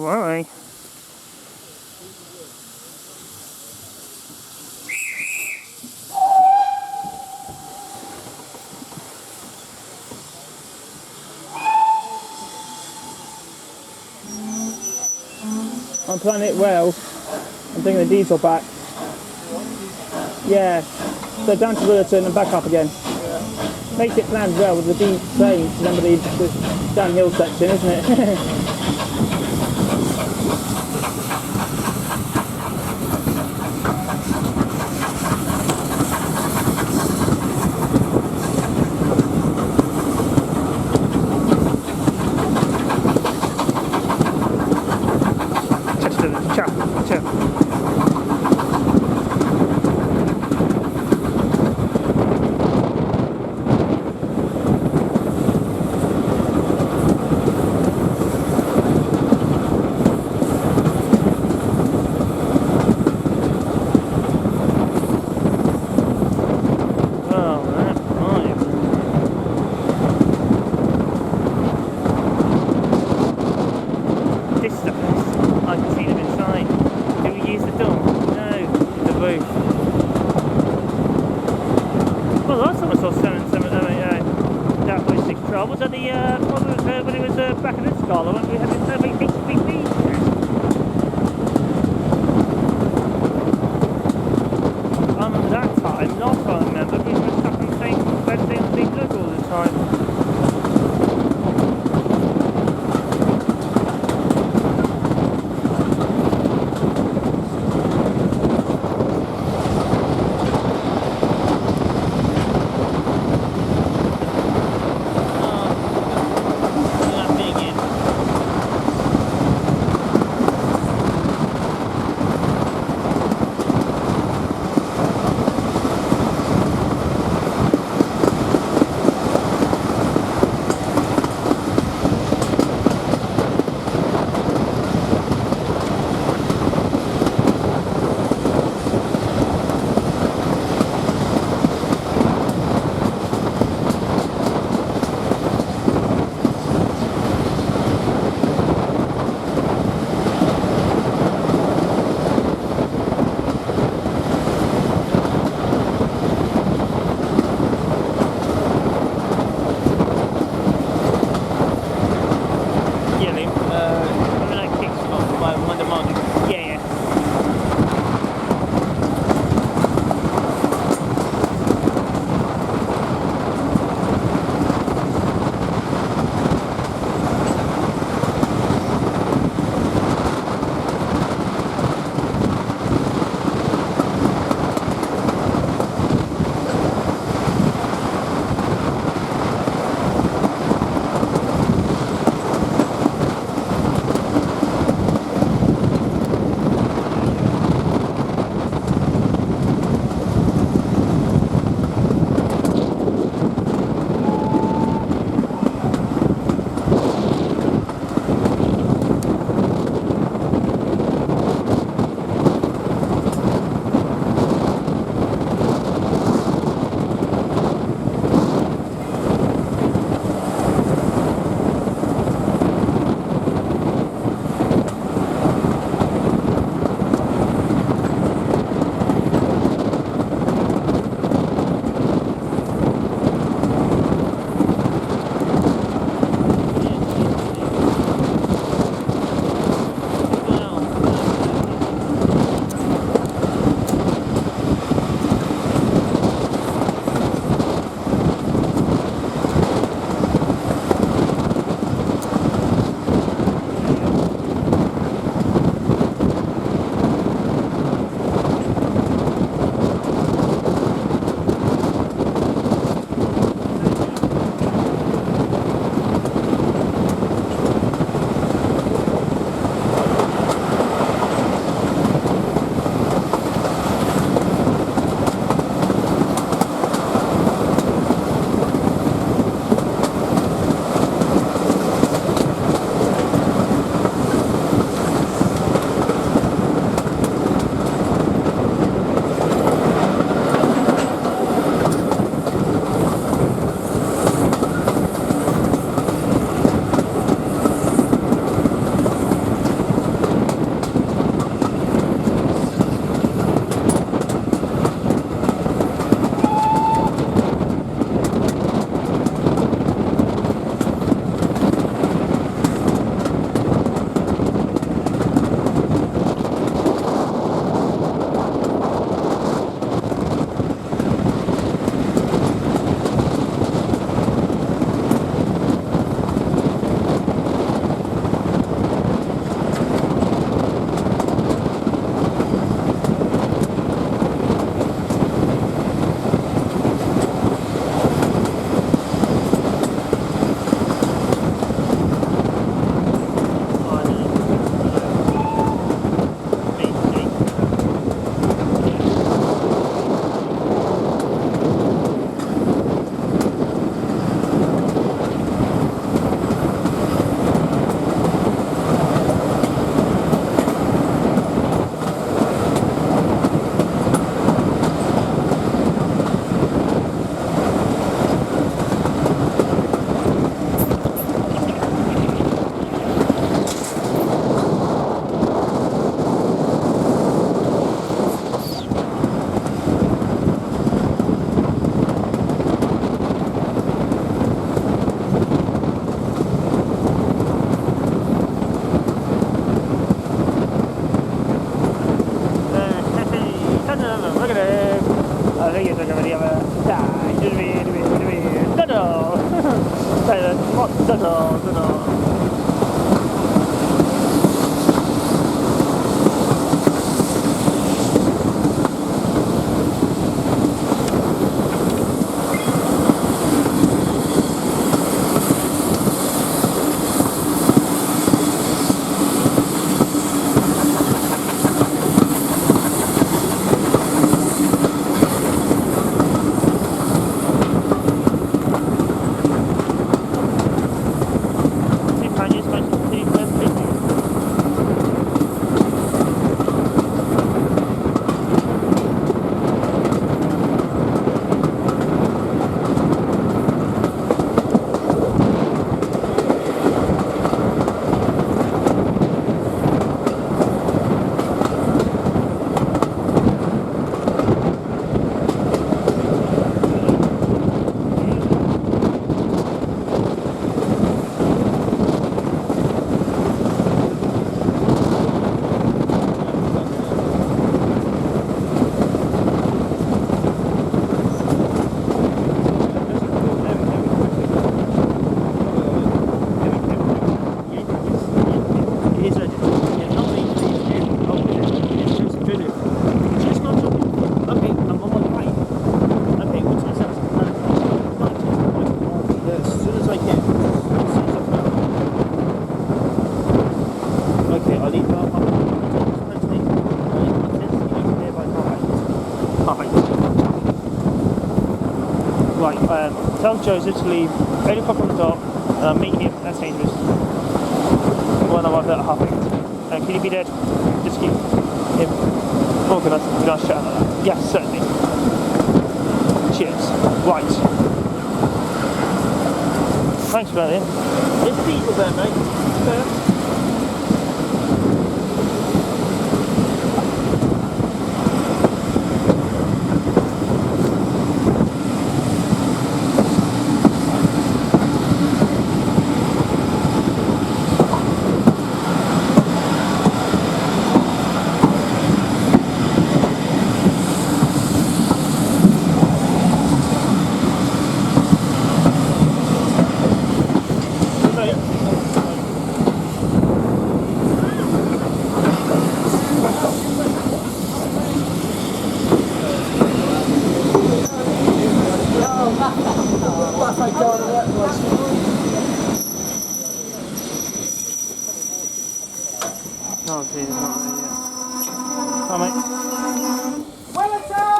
Alright. I'm planning it well. I'm bringing the diesel back. Yeah. So down to Williton and back up again. Yeah. Makes it planned well with the train. Remember the downhill section, isn't it? Was at the when it was back in this Gala when we had this HPP. I remember that time. Last time I remember we were stuck on the same look all the time. Okay, I'll leave half eight. Half eight. Right, tell Joseph to leave 8 o'clock on the dot, and I'll meet him at St. Louis when I'm at half eight. And can you be there? Just keep him. Oh, can I shout like that? Yes, certainly. Cheers. Right. Thanks for that, Ian. There's people there, mate.